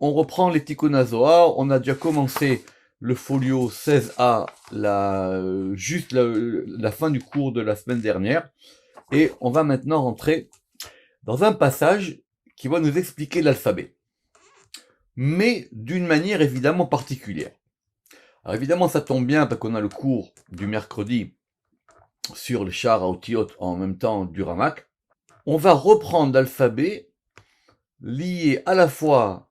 on reprend les Tikkun HaZohar, on a déjà commencé le folio 16a, juste la fin du cours de la semaine dernière, et on va maintenant rentrer dans un passage qui va nous expliquer l'alphabet, mais d'une manière évidemment particulière. Alors évidemment ça tombe bien parce qu'on a le cours du mercredi sur le Sha'ar HaOtiyot en même temps du Ramak. On va reprendre l'alphabet lié à la fois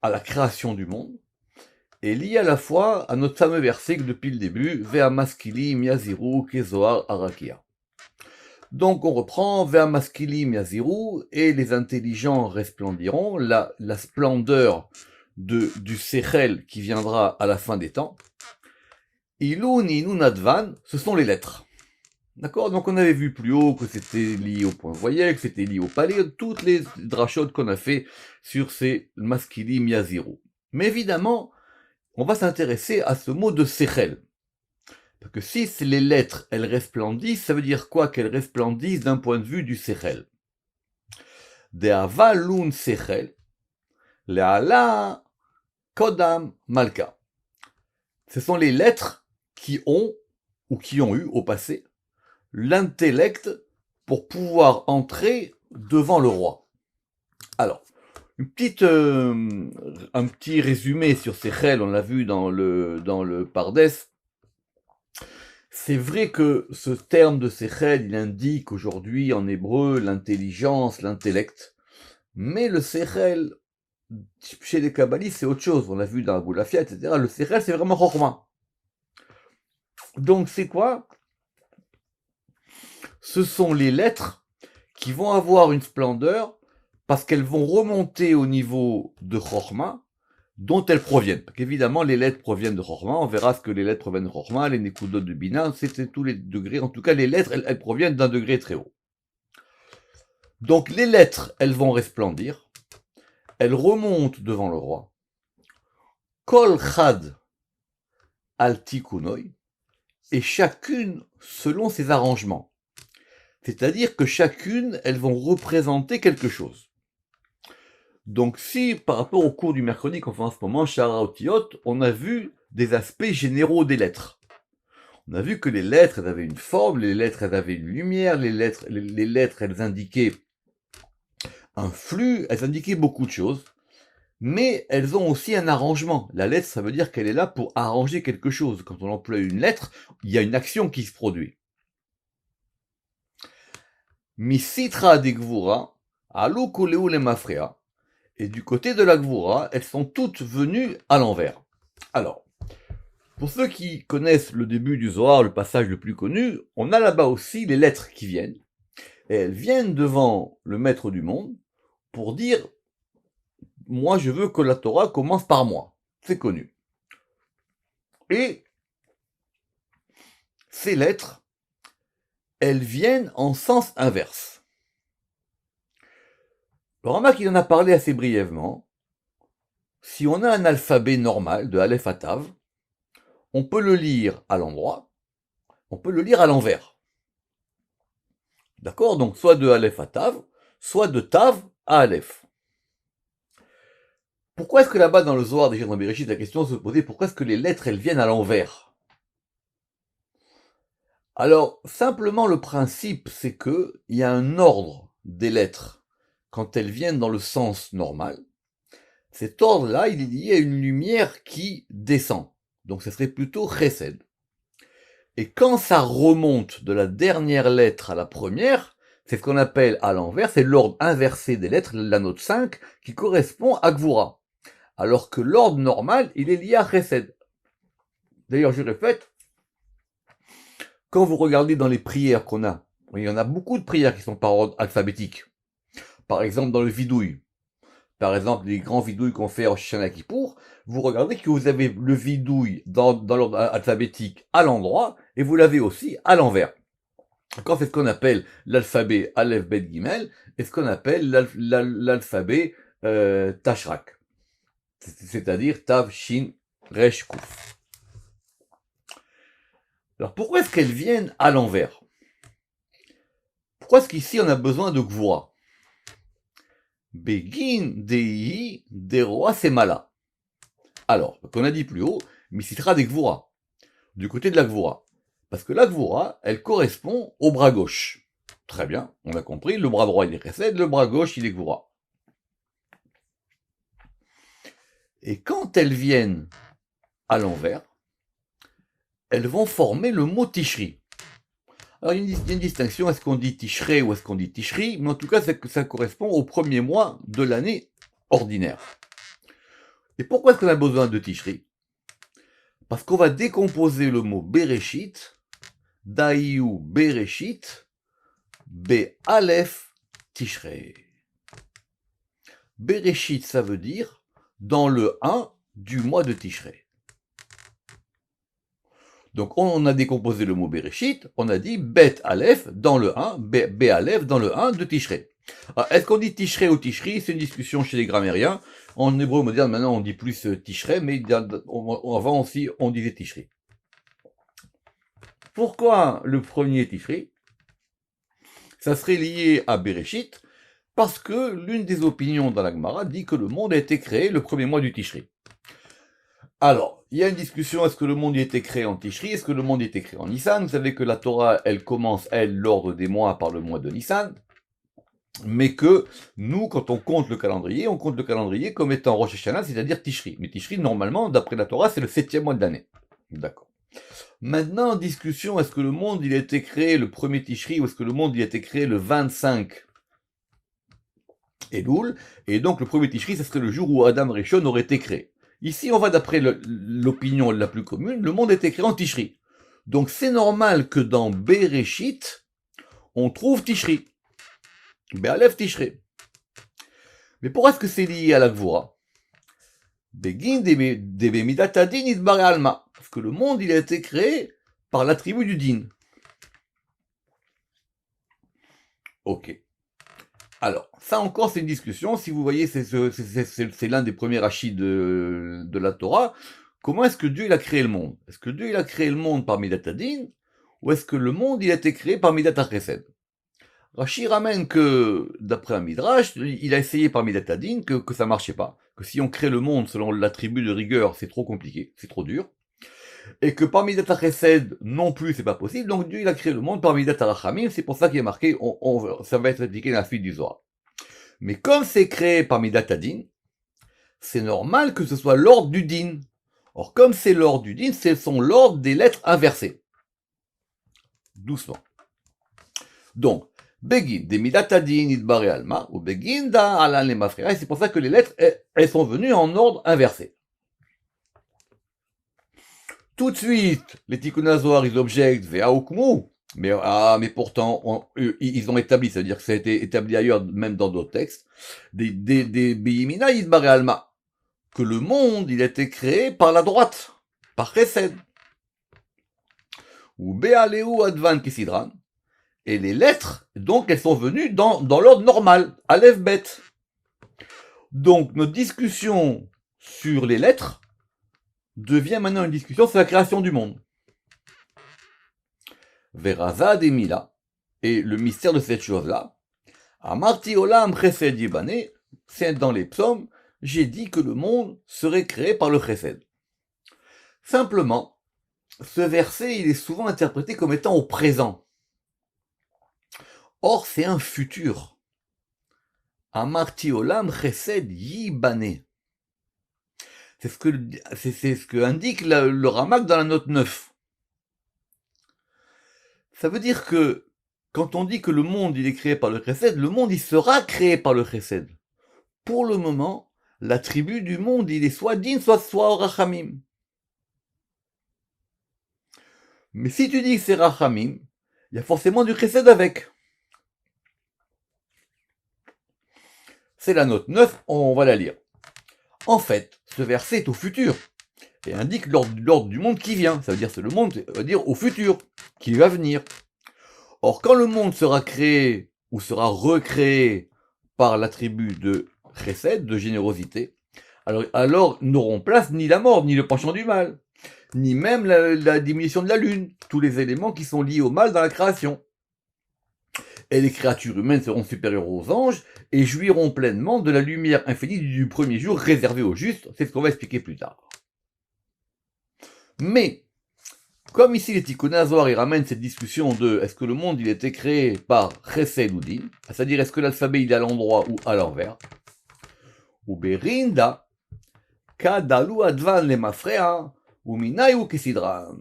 à la création du monde, et lié à la fois à notre fameux verset que depuis le début, Vea maskilim yaziru kezoar arakia. Donc on reprend Vea maskilim yaziru, et les intelligents resplendiront, la splendeur du Sechel qui viendra à la fin des temps. Ilun inun advan, ce sont les lettres. D'accord? Donc on avait vu plus haut que c'était lié au point voyelle, que c'était lié au palais, toutes les drachotes qu'on a fait sur ces maskilim yaziru. Mais évidemment, on va s'intéresser à ce mot de Sechel. Parce que si les lettres, elles resplendissent, ça veut dire quoi qu'elles resplendissent d'un point de vue du Sechel? De'ava lun Sechel, le'ala kodam malka. Ce sont les lettres qui ont, ou qui ont eu au passé, l'intellect pour pouvoir entrer devant le roi. Alors, un petit résumé sur Sechel, on l'a vu dans le Pardes. C'est vrai que ce terme de Sechel, il indique aujourd'hui en hébreu l'intelligence, l'intellect. Mais le Sechel, chez les kabbalistes, c'est autre chose. On l'a vu dans la Boulafia, etc. Le Sechel, c'est vraiment Chorma. Donc c'est quoi? Ce sont les lettres qui vont avoir une splendeur parce qu'elles vont remonter au niveau de Chorma, dont elles proviennent. Parce qu'évidemment, les lettres proviennent de Chorma, on verra ce que les lettres proviennent de Chorma, les Nekudot de Bina, c'est tous les degrés, en tout cas les lettres, elles proviennent d'un degré très haut. Donc les lettres, elles vont resplendir, elles remontent devant le roi. Kol chad al tikunoi, et chacune selon ses arrangements. C'est-à-dire que chacune, elles vont représenter quelque chose. Donc si, par rapport au cours du mercredi qu'on fait en ce moment, Sha'ar HaOtiyot, on a vu des aspects généraux des lettres. On a vu que les lettres, elles avaient une forme, les lettres, elles avaient une lumière, les lettres, elles indiquaient un flux, elles indiquaient beaucoup de choses, mais elles ont aussi un arrangement. La lettre, ça veut dire qu'elle est là pour arranger quelque chose. Quand on emploie une lettre, il y a une action qui se produit. Misitra de Gvura, alu koleu le mafrea. Et du côté de la Gvura, elles sont toutes venues à l'envers. Alors, pour ceux qui connaissent le début du Zohar, le passage le plus connu, on a là-bas aussi les lettres qui viennent. Et elles viennent devant le maître du monde pour dire « Moi, je veux que la Torah commence par moi ». C'est connu. Et ces lettres, elles viennent en sens inverse. Le Ramak, il en a parlé assez brièvement. Si on a un alphabet normal, de Aleph à Tav, on peut le lire à l'endroit, on peut le lire à l'envers. D'accord? Donc, soit de Aleph à Tav, soit de Tav à Aleph. Pourquoi est-ce que là-bas dans le Zohar, déjà dans Bereshit, la question se posait, pourquoi est-ce que les lettres, elles viennent à l'envers? Alors, simplement le principe, c'est que il y a un ordre des lettres quand elles viennent dans le sens normal. Cet ordre-là, il est lié à une lumière qui descend. Donc, ce serait plutôt chesed. Et quand ça remonte de la dernière lettre à la première, c'est ce qu'on appelle à l'envers, c'est l'ordre inversé des lettres, la note 5, qui correspond à Gvura. Alors que l'ordre normal, il est lié à chesed. D'ailleurs, je répète, quand vous regardez dans les prières qu'on a, il y en a beaucoup de prières qui sont par ordre alphabétique. Par exemple, dans le vidouille. Par exemple, les grands vidouilles qu'on fait en Shana Kippour, vous regardez que vous avez le vidouille dans l'ordre alphabétique à l'endroit, et vous l'avez aussi à l'envers. Quand c'est ce qu'on appelle l'alphabet Aleph Bet Gimel, et ce qu'on appelle l'alphabet Tashrak. C'est-à-dire Tav, Shin, Resh, Kuf. Alors pourquoi est-ce qu'elles viennent à l'envers? Pourquoi est-ce qu'ici on a besoin de Gvura? Begin Dei Deroa Semala. Alors, qu'on a dit plus haut, Misitra des Gvura, du côté de la Gvura. Parce que la Gvura, elle correspond au bras gauche. Très bien, on a compris, le bras droit il est Chesed, le bras gauche il est Gvura. Et quand elles viennent à l'envers, elles vont former le mot Tishri. Alors il y a une distinction, est-ce qu'on dit Tishrei ou est-ce qu'on dit Tishri, mais en tout cas ça correspond au premier mois de l'année ordinaire. Et pourquoi est-ce qu'on a besoin de Tishri? Parce qu'on va décomposer le mot Bereshit, Daïou Bereshit, Be-Aleph Tishrei. Bereshit, ça veut dire dans le 1 du mois de Tishrei. Donc on a décomposé le mot Bereshit, on a dit Bet Aleph dans le 1, Be Aleph dans le 1 de Tishrei. Est-ce qu'on dit Tishrei ou Tishri? C'est une discussion chez les grammairiens. En hébreu moderne, maintenant on dit plus Tishrei, mais avant aussi on disait Tishri. Pourquoi le premier Tishri? Ça serait lié à Bereshit, parce que l'une des opinions dans la Gemara dit que le monde a été créé le premier mois du Tishri. Alors, il y a une discussion, est-ce que le monde y a été créé en Tishri, est-ce que le monde y a été créé en Nissan? Vous savez que la Torah, elle commence, elle, l'ordre des mois par le mois de Nissan, mais que nous, quand on compte le calendrier comme étant Rosh Hashanah, c'est-à-dire Tishri. Mais Tishri, normalement, d'après la Torah, c'est le 7e mois de l'année. D'accord. Maintenant, en discussion, est-ce que le monde, il a été créé le premier Tishri, ou est-ce que le monde, il a été créé le 25 Elul, et donc le premier Tishri, ce serait le jour où Adam Rishon aurait été créé. Ici, on va d'après l'opinion la plus commune, le monde a été créé en Tishri. Donc c'est normal que dans Bereshit, on trouve Tishri. Be'alef Tishri. Mais pourquoi est-ce que c'est lié à la Gvura? Begin debe midat hadin itbare alma. Parce que le monde, il a été créé par l'attribut du din. Ok. Alors, ça encore, c'est une discussion. Si vous voyez, c'est l'un des premiers rachis de la Torah. Comment est-ce que Dieu il a créé le monde? Est-ce que Dieu il a créé le monde par Midat Hadin? Ou est-ce que le monde il a été créé par Midat HaChesed? Rashi ramène que, d'après un Midrash, il a essayé par Midat Hadin que ça marchait pas. Que si on crée le monde selon l'attribut de rigueur, c'est trop compliqué, c'est trop dur. Et que par Midat HaChesed, non plus, c'est pas possible. Donc Dieu, il a créé le monde par Midat HaRachamim. C'est pour ça qu'il est marqué, ça va être expliqué dans la suite du Zohar. Mais comme c'est créé par Midat Hadin, c'est normal que ce soit l'ordre du din. Or, comme c'est l'ordre du din, ce sont l'ordre des lettres inversées. Doucement. Donc, Begin, des Midat Hadin, Idbare Alma, ou Begin da Alan le Mafrira, et c'est pour ça que les lettres, elles sont venues en ordre inversé. Tout de suite, les Tikkun HaZohar, ils objectent, Ve'aukmu, mais pourtant, ils ont établi, c'est-à-dire que ça a été établi ailleurs, même dans d'autres textes, des Beyimina Idbare Alma, que le monde, il a été créé par la droite, par Chesed. Ou Be'aleu Advan Kisidran, et les lettres, donc, elles sont venues dans l'ordre normal, Aleph Bet. Donc, notre discussion sur les lettres devient maintenant une discussion sur la création du monde. Verazad et Mila, et le mystère de cette chose-là, Amarti Olam Chesed Yibane, c'est dans les psaumes, j'ai dit que le monde serait créé par le Chesed. Simplement, ce verset, il est souvent interprété comme étant au présent. Or, c'est un futur. Amarti Olam Chesed Yibane. C'est ce que indique le Ramak dans la note 9. Ça veut dire que, quand on dit que le monde, il est créé par le Chesed, le monde, il sera créé par le Chesed. Pour le moment, l'attribut du monde, il est soit din, soit rachamim. Mais si tu dis que c'est rachamim, il y a forcément du Chesed avec. C'est la note 9, on va la lire. En fait, ce verset est au futur, et indique l'ordre du monde qui vient. Ça veut dire c'est le monde, ça veut dire au futur, qui va venir. Or, quand le monde sera créé, ou sera recréé par l'attribut de chesed, de générosité, alors n'auront place ni la mort, ni le penchant du mal, ni même la diminution de la lune, tous les éléments qui sont liés au mal dans la création. et les créatures humaines seront supérieures aux anges, et jouiront pleinement de la lumière infinie du premier jour réservé aux justes, c'est ce qu'on va expliquer plus tard. Mais, comme ici les Tikkun Zohar, ils ramènent cette discussion de est-ce que le monde il a été créé par Chesed ou Din, c'est-à-dire est-ce que l'alphabet il est à l'endroit ou à l'envers, ou Berinda, Kadalu Advan le Mafrea, ou Minai ou Kesidran.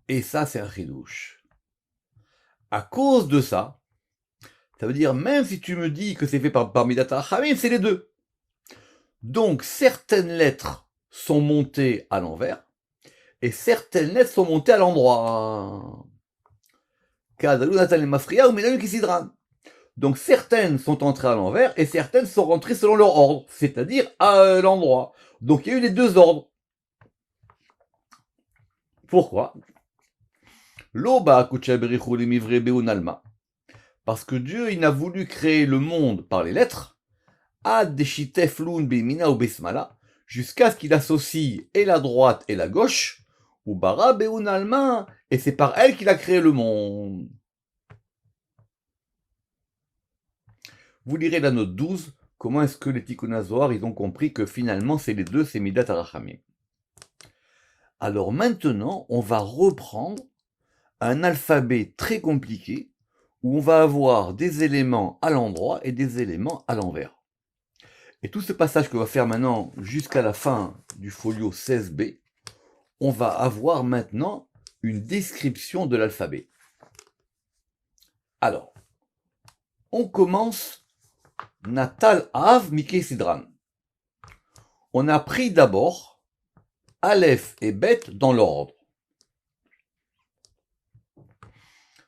Et ça c'est un chidouche. À cause de ça, ça veut dire même si tu me dis que c'est fait par Midat HaRachamim, c'est les deux. Donc certaines lettres sont montées à l'envers, et certaines lettres sont montées à l'endroit. Donc certaines sont entrées à l'envers et certaines sont rentrées selon leur ordre, c'est-à-dire à l'endroit. Donc il y a eu les deux ordres. Pourquoi? Parce que Dieu il a voulu créer le monde par les lettres, jusqu'à ce qu'il associe et la droite et la gauche, ou bara beun alma, et c'est par elle qu'il a créé le monde. Vous lirez la note 12, comment est-ce que les Tikkun Zohar, ils ont compris que finalement c'est les deux, c'est Midat HaRachamim. Alors maintenant, on va reprendre un alphabet très compliqué, où on va avoir des éléments à l'endroit et des éléments à l'envers. Et tout ce passage qu'on va faire maintenant jusqu'à la fin du folio 16b, on va avoir maintenant une description de l'alphabet. Alors, on commence Natal Av Mike Sidran. On a pris d'abord Aleph et Bet dans l'ordre.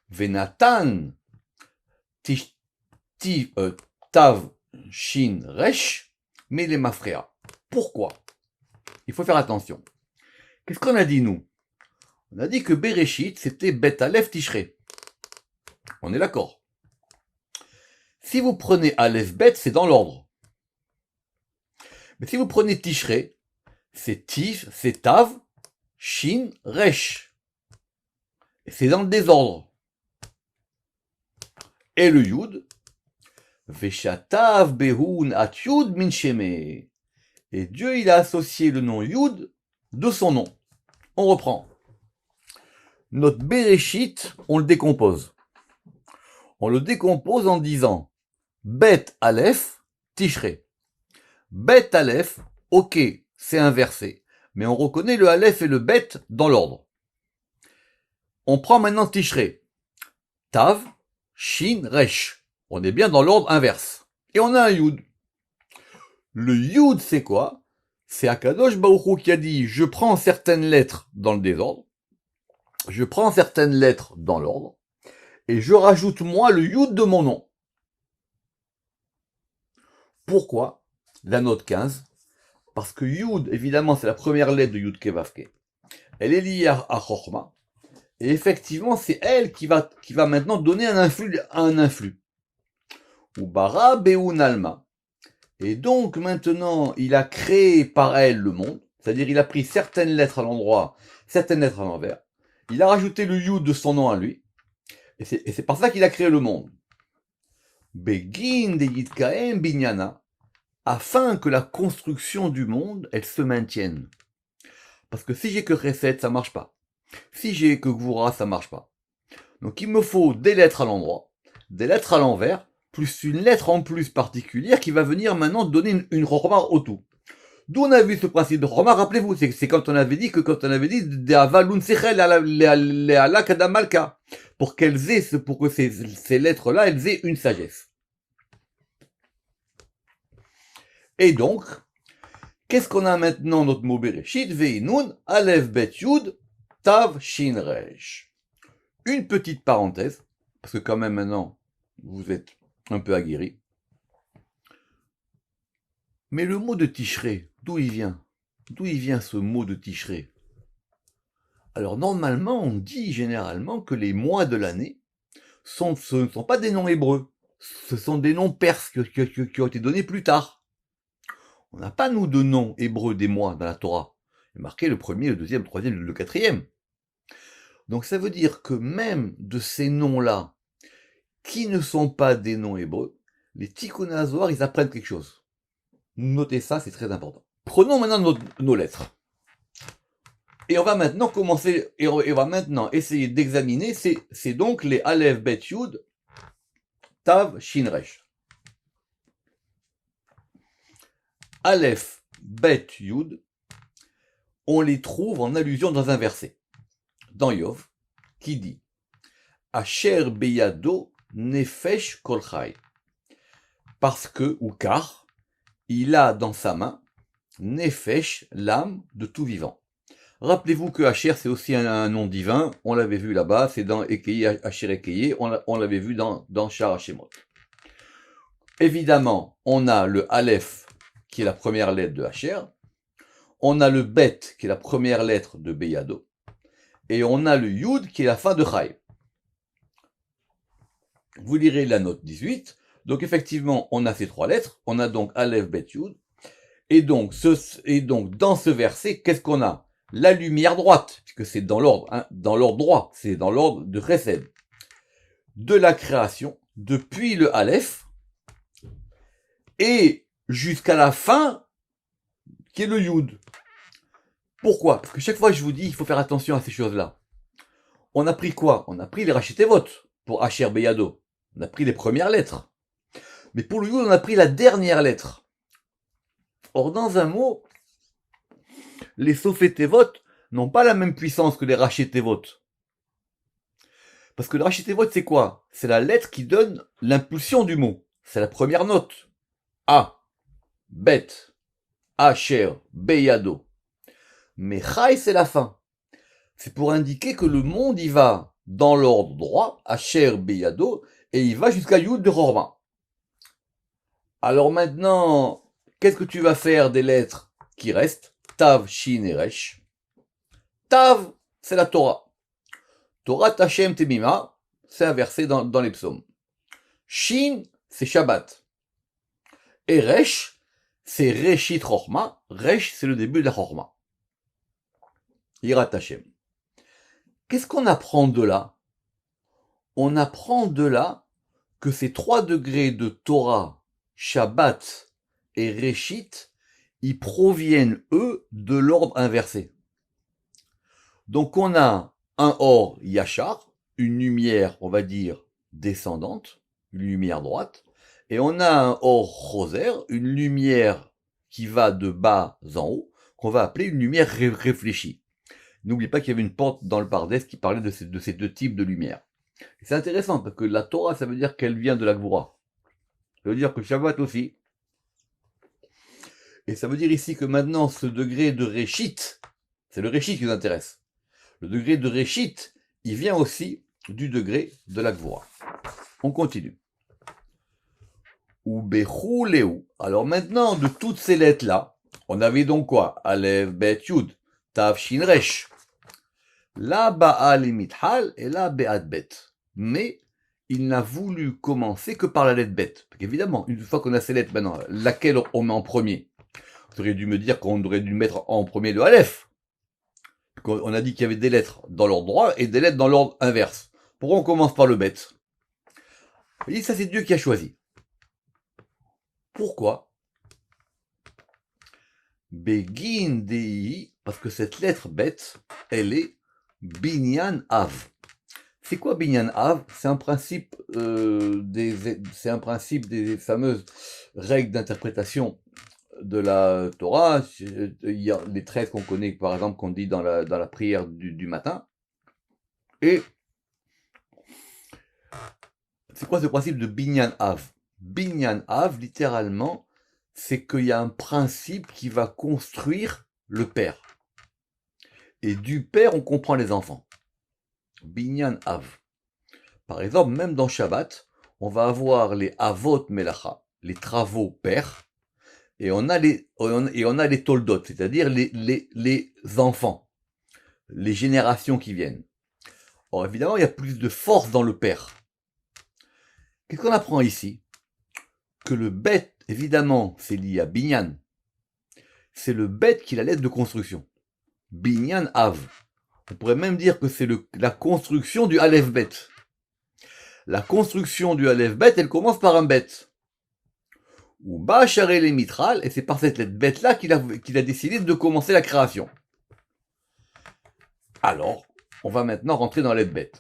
Venatan Tav Shin Resh mais les Mafrea. Pourquoi? Il faut faire attention. Qu'est-ce qu'on a dit nous? On a dit que Bereshit c'était Bet Aleph Tishrei. On est d'accord. Si vous prenez Aleph Bet, c'est dans l'ordre. Mais si vous prenez Tishrei, c'est Tif, c'est Tav, Shin, Resh. Et c'est dans le désordre. Et le Yud, Veshatav Behun At Yud Min Sheme. Et Dieu, il a associé le nom Yud de son nom. On reprend. Notre Bereshit, on le décompose. On le décompose en disant Bet Aleph, Tishrei. Bet Aleph, ok, c'est inversé, mais on reconnaît le Aleph et le Bet dans l'ordre. On prend maintenant Tishrei. Tav, Shin, Resh. On est bien dans l'ordre inverse. Et on a un Yud. Le Yud, c'est quoi? C'est Akadosh Baruch Hu qui a dit, je prends certaines lettres dans le désordre, je prends certaines lettres dans l'ordre, et je rajoute moi le Yud de mon nom. Pourquoi? La note 15. Parce que Yud, évidemment, c'est la première lettre de Yud Kevavke. Elle est liée à Chochma. Et effectivement, c'est elle qui va maintenant donner un influx. Ou Bara Beun Alma. Et donc, maintenant, il a créé par elle le monde. C'est-à-dire, il a pris certaines lettres à l'endroit, certaines lettres à l'envers. Il a rajouté le Yud de son nom à lui. Et c'est par ça qu'il a créé le monde. Begin de Yitkaem Binyana. Afin que la construction du monde, elle se maintienne. Parce que si j'ai que Chesed, ça marche pas. Si j'ai que Gvura, ça marche pas. Donc il me faut des lettres à l'endroit, des lettres à l'envers, plus une lettre en plus particulière qui va venir maintenant donner une Chorma au tout. D'où on a vu ce principe de Chorma, rappelez-vous, c'est quand on avait dit de Avalun Sechel Leala Kadamalka, pour que ces lettres-là, elles aient une sagesse. Et donc, qu'est-ce qu'on a maintenant notre mot Bereshit? Veinun, Aleph Bet Yud, Tav Shin Resh. Une petite parenthèse, parce que quand même maintenant, vous êtes un peu aguerris. Mais le mot de Tishrei, d'où il vient? D'où il vient ce mot de Tishrei? Alors normalement, on dit généralement que les mois de l'année, ce ne sont pas des noms hébreux, ce sont des noms perses qui ont été donnés plus tard. On n'a pas, nous, de noms hébreux des mois dans la Torah. Il est marqué le premier, le deuxième, le troisième, le quatrième. Donc ça veut dire que même de ces noms-là, qui ne sont pas des noms hébreux, les Tikkun HaZohar, ils apprennent quelque chose. Notez ça, c'est très important. Prenons maintenant nos lettres. Et on va maintenant commencer, et on va maintenant essayer d'examiner, c'est donc les Aleph, Bet, Yud, Tav, Shin, Resh. Aleph, Bet, Yud, on les trouve en allusion dans un verset, dans Yov, qui dit Asher beyado nefesh kol chai. Parce que, ou car, il a dans sa main nefesh, l'âme de tout vivant. Rappelez-vous que Asher, c'est aussi un nom divin, on l'avait vu là-bas, c'est dans Ekei, Asher Ekei, on l'avait vu dans Shar Hashemot. Évidemment, on a le Aleph, qui est la première lettre de Asher, on a le Bet, qui est la première lettre de Beyado, et on a le Yud, qui est la fin de Chai. Vous lirez la note 18, donc effectivement, on a ces trois lettres, on a donc Aleph, Bet, Yud, et donc dans ce verset, qu'est-ce qu'on a? La lumière droite, puisque c'est dans l'ordre, hein, dans l'ordre droit, c'est dans l'ordre de Chesed, de la création, depuis le Aleph, et jusqu'à la fin, qui est le Yud. Pourquoi? Parce que chaque fois que je vous dis, il faut faire attention à ces choses-là. On a pris quoi? On a pris les Rachetevot, pour Asher Beyado. On a pris les premières lettres. Mais pour le Yud, on a pris la dernière lettre. Or, dans un mot, les Sofetevot n'ont pas la même puissance que les Rachetevot. Parce que le Rachetevot, c'est quoi? C'est la lettre qui donne l'impulsion du mot. C'est la première note. A, Bet, Asher, Beyado. Mais Chai, c'est la fin. C'est pour indiquer que le monde, il va dans l'ordre droit, Asher, Beyado, et il va jusqu'à Yud de Chorma. Alors maintenant, qu'est-ce que tu vas faire des lettres qui restent? Tav, Shin et Resh. Tav, c'est la Torah. Torah Tachem Temima, c'est un verset dans les psaumes. Shin, c'est Shabbat. Et Resh, c'est Reshit Chorma. Resh, c'est le début de la Chorma. Yirat Hashem. Qu'est-ce qu'on apprend de là? On apprend de là que ces 3 degrés de Torah, Shabbat et Reshit, ils proviennent, eux, de l'ordre inversé. Donc on a un Or Yachar, une lumière, on va dire, descendante, une lumière droite, et on a un Or Choser, une lumière qui va de bas en haut, qu'on va appeler une lumière réfléchie. N'oubliez pas qu'il y avait une porte dans le Pardes qui parlait de ces 2 types de lumière. C'est intéressant, parce que la Torah, ça veut dire qu'elle vient de la Gvura. Ça veut dire que Shabbat aussi. Et ça veut dire ici que maintenant, ce degré de Réchit, c'est le Réchit qui nous intéresse. Le degré de Réchit, il vient aussi du degré de la Gvura. On continue. Ou Bechou Léou. Alors maintenant, de toutes ces lettres-là, on avait donc quoi? Aleph, Bet, Yud, Tav, Shin, Resh. Là, Baal et Mithal, et là, Be'at, Bet. Mais, il n'a voulu commencer que par la lettre Bet. Parce qu'évidemment, une fois qu'on a ces lettres maintenant, laquelle on met en premier? Vous auriez dû me dire qu'on aurait dû mettre en premier le Aleph. On a dit qu'il y avait des lettres dans l'ordre droit et des lettres dans l'ordre inverse. Pourquoi on commence par le Bet? Vous voyez, ça c'est Dieu qui a choisi. Pourquoi? Begin Dei, parce que cette lettre Bet, elle est Binyan Av. C'est quoi Binyan Av? C'est un principe des fameuses règles d'interprétation de la Torah. Il y a les 13 qu'on connaît, par exemple, qu'on dit dans la prière du matin. Et c'est quoi ce principe de Binyan Av? Binyan Av, littéralement, c'est qu'il y a un principe qui va construire le père. Et du père, on comprend les enfants. Binyan Av. Par exemple, même dans Shabbat, on va avoir les Avot Melacha, les travaux pères, et on a les Toldot, c'est-à-dire les enfants, les générations qui viennent. Or, évidemment, il y a plus de force dans le père. Qu'est-ce qu'on apprend ici? Que le Bet, évidemment, c'est lié à Binyan. C'est le Bet qui est la lettre de construction. Binyan Av. On pourrait même dire que c'est la construction du Aleph Bet. La construction du Aleph Bet, elle commence par un Bet. Ou Bacharé les mitral, et c'est par cette lettre Bet là qu'il a décidé de commencer la création. Alors, on va maintenant rentrer dans la lettre Bet.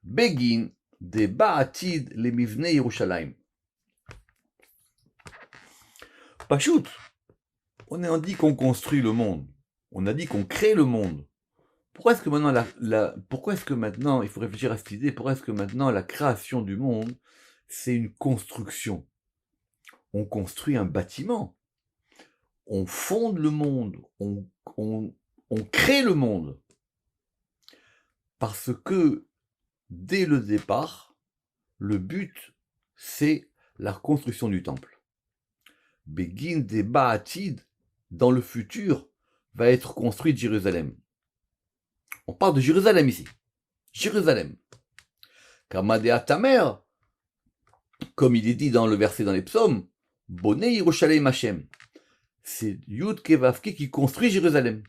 Begin de Ba'atid le Mivne Yerushalayim. Pachout, on a dit qu'on construit le monde. On a dit qu'on crée le monde. Pourquoi est-ce que maintenant, il faut réfléchir à cette idée, pourquoi est-ce que maintenant la création du monde, c'est une construction? On construit un bâtiment. On fonde le monde. On crée le monde. Parce que, dès le départ, le but, c'est la construction du temple. Begin de Ba'atid, dans le futur, va être construit Jérusalem. On parle de Jérusalem ici. Jérusalem. Kamadea Tamer, comme il est dit dans le verset dans les psaumes, Boné Yerushalayim Hashem. C'est Yud Kevavke qui construit Jérusalem.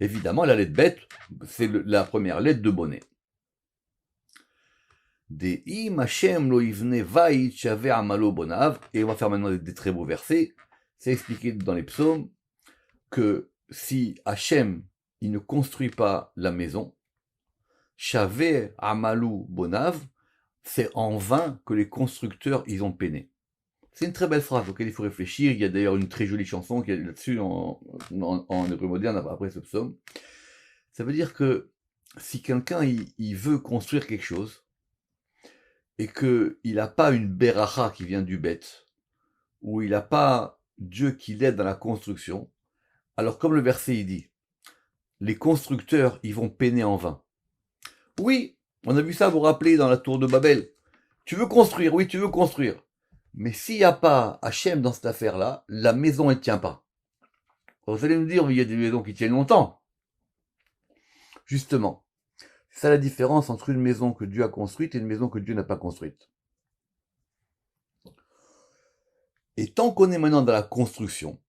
Évidemment, la lettre bête, c'est la première lettre de Boné. Des Im Hashem lo yivne va'it shave amalo bonav. Et on va faire maintenant des très beaux versets. C'est expliqué dans les psaumes que si Hashem il ne construit pas la maison, shave amalu bonav, c'est en vain que les constructeurs ils ont peiné. C'est une très belle phrase auquel il faut réfléchir. Il y a d'ailleurs une très jolie chanson qui est là-dessus en hébreu moderne après ce psaume. Ça veut dire que si quelqu'un il veut construire quelque chose et qu'il n'a pas une beracha qui vient du bête, ou il n'a pas Dieu qui l'aide dans la construction, alors comme le verset il dit, les constructeurs ils vont peiner en vain. Oui, on a vu ça, vous vous rappelez, dans la tour de Babel. Tu veux construire, oui, tu veux construire. Mais s'il n'y a pas Hachem dans cette affaire-là, la maison, elle ne tient pas. Vous allez me dire, il y a des maisons qui tiennent longtemps. Justement, c'est ça la différence entre une maison que Dieu a construite et une maison que Dieu n'a pas construite. Et tant qu'on est maintenant dans la construction,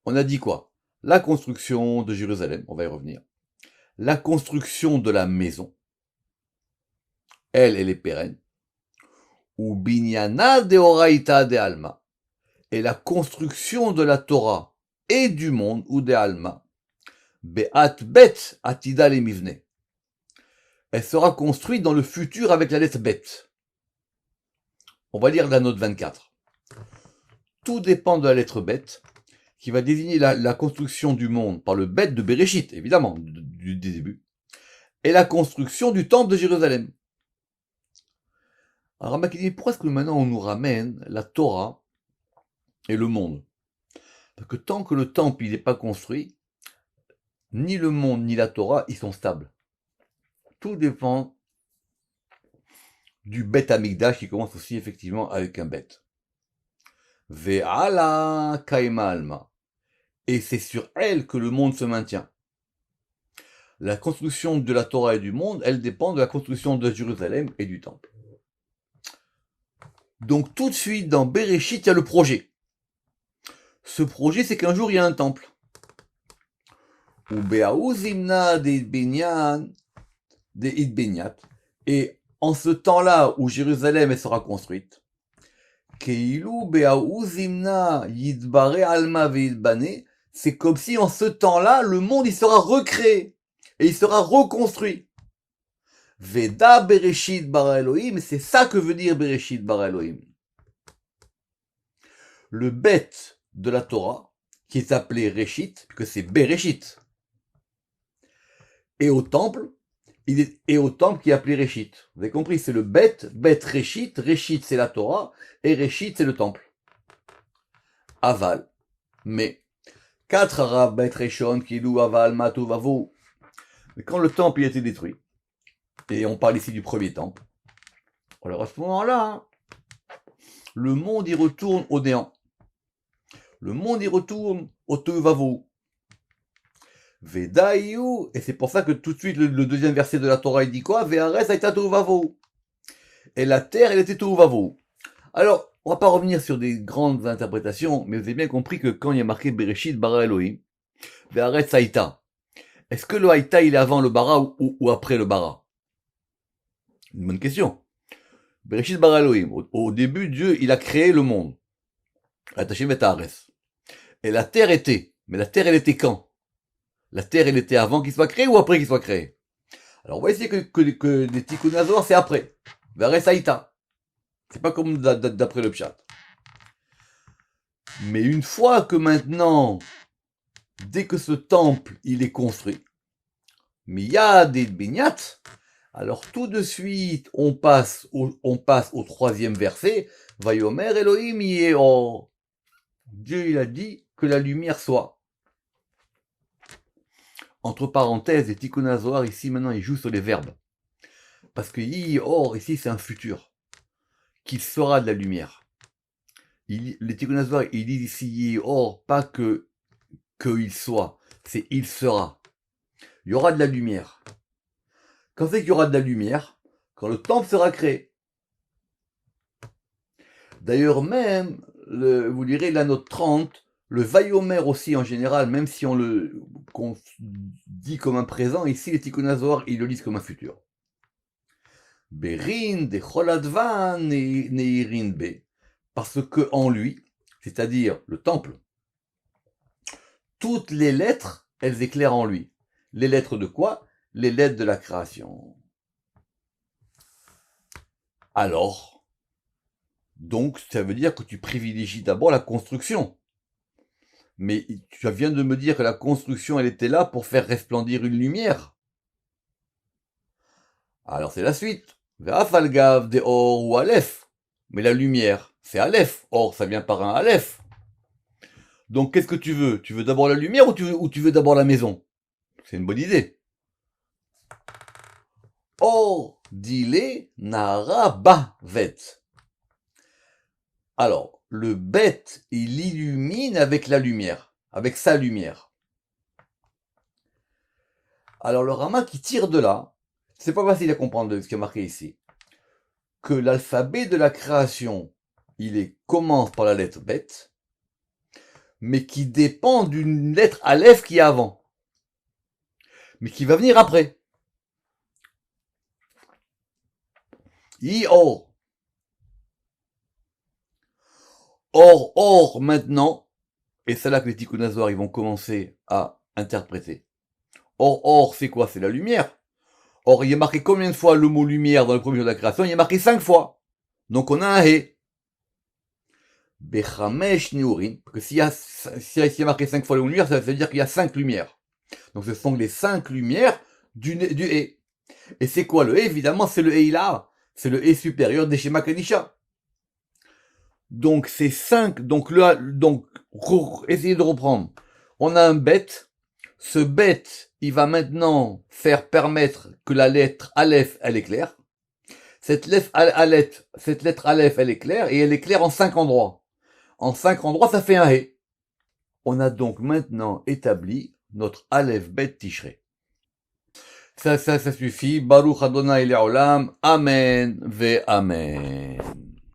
on a dit quoi? La construction de Jérusalem, on va y revenir. La construction de la maison, elle est pérenne. Ou binyana de oraita de alma, et la construction de la Torah et du monde, ou de alma, be'at bet atida le mivne. Elle sera construite dans le futur avec la lettre bet. On va lire la note 24. Tout dépend de la lettre bet, qui va désigner la construction du monde par le bet de Bereshit, évidemment, du début, et la construction du temple de Jérusalem. Alors Rambam dit, pourquoi est-ce que maintenant on nous ramène la Torah et le monde? Parce que tant que le temple n'est pas construit, ni le monde ni la Torah, ils sont stables. Tout dépend du Bet Hamikdash qui commence aussi effectivement avec un bet. Ve'ala kaima alma. Et c'est sur elle que le monde se maintient. La construction de la Torah et du monde, elle dépend de la construction de Jérusalem et du temple. Donc tout de suite, dans Bereshit, il y a le projet. Ce projet, c'est qu'un jour, il y a un temple. Et en ce temps-là où Jérusalem elle sera construite, c'est comme si en ce temps-là, le monde il sera recréé et il sera reconstruit. Veda Bereshit bara Elohim, c'est ça que veut dire Bereshit bara Elohim. Le bet de la Torah, qui est appelé Reshit, puisque c'est Bereshit, et au temple qui est appelé Reshit. Vous avez compris, c'est le bet Reshit, Reshit c'est la Torah, et Reshit c'est le temple. Aval, mais, 4 Arab bet Reshon, Kilou, Aval, Matu, Vavo. Mais quand le temple il a été détruit, et on parle ici du premier temple, alors à ce moment-là, le monde y retourne au néant. Le monde y retourne au Tevavo. Vedaïou, et c'est pour ça que tout de suite le deuxième verset de la Torah il dit quoi? Ve'ares aita Tevavo. Et la terre elle était Tevavo. Alors, on va pas revenir sur des grandes interprétations, mais vous avez bien compris que quand il y a marqué Bereshit bara Elohim, Ve'ares aita, Est-ce que le Haïta, il est avant le bara ou après le bara? Une bonne question. Bereshit bara Elohim. Au début, Dieu, il a créé le monde. Atashim et Haaretz. Et la terre était. Mais la terre, elle était quand? La terre, elle était avant qu'il soit créé ou après qu'il soit créé? Alors, on va essayer que les Tikkun Hazor, c'est après. Vers Haïta. C'est pas comme d'après le Pshat. Mais une fois que maintenant, dès que ce temple, il est construit, Miyad et Binyat, alors tout de suite, on passe au troisième verset, Vayomer Elohim Yeor. Dieu, il a dit que la lumière soit. Entre parenthèses, les Tikkun Hazoar, ici, maintenant, il joue sur les verbes. Parce que Yeor, ici, c'est un futur. Qu'il sera de la lumière. Les Tikkun Hazoar, ils disent ici Yeor, pas qu'il soit, c'est il sera. Il y aura de la lumière. Quand c'est qu'il y aura de la lumière? Quand le temple sera créé. D'ailleurs même, vous lirez la note 30, le Vayomer aussi en général, même si qu'on dit comme un présent, ici les Tikkun Hazoar, ils le lisent comme un futur. Berin de Choladvan Neirin Be. Parce que en lui, c'est-à-dire le temple, toutes les lettres, elles éclairent en lui. Les lettres de quoi? Les lettres de la création. Alors, donc, ça veut dire que tu privilégies d'abord la construction. Mais tu viens de me dire que la construction, elle était là pour faire resplendir une lumière. Alors c'est la suite. Ve'afalgav de or ou aleph. Mais la lumière, c'est aleph. Or, ça vient par un aleph. Donc, qu'est-ce que tu veux? Tu veux d'abord la lumière ou tu veux d'abord la maison? C'est une bonne idée. Or, dile nara bavet. Alors, le bête, il illumine avec la lumière, avec sa lumière. Alors, le Rama qui tire de là, c'est pas facile à comprendre de ce qui est marqué ici, que l'alphabet de la création, commence par la lettre bête, mais qui dépend d'une lettre aleph qui est avant, mais qui va venir après. I-or. Or, maintenant, et c'est là que les Tikkun Hazoar, ils vont commencer à interpréter. Or, c'est quoi? C'est la lumière. Or, il est marqué combien de fois le mot lumière dans le premier jour de la création? Il est marqué 5 fois. Donc, on a un he. Bechamesh niurin. Parce que s'il y a marqué 5 fois le mot lumière, ça veut dire qu'il y a 5 lumières. Donc, ce sont les 5 lumières du he. Et c'est quoi le he? Évidemment, c'est le he là. C'est le he supérieur des Shema Kadisha. Donc, c'est 5. Donc, essayez de reprendre. On a un bête. Ce bête, il va maintenant faire permettre que la lettre Aleph, elle éclaire. Cette lettre Aleph, elle éclaire, et elle éclaire en 5 endroits. En 5 endroits, ça fait un He. On a donc maintenant établi notre Aleph Bet Tishrei. Ça suffit. Baruch Adonai Le'olam. Amen ve Amen.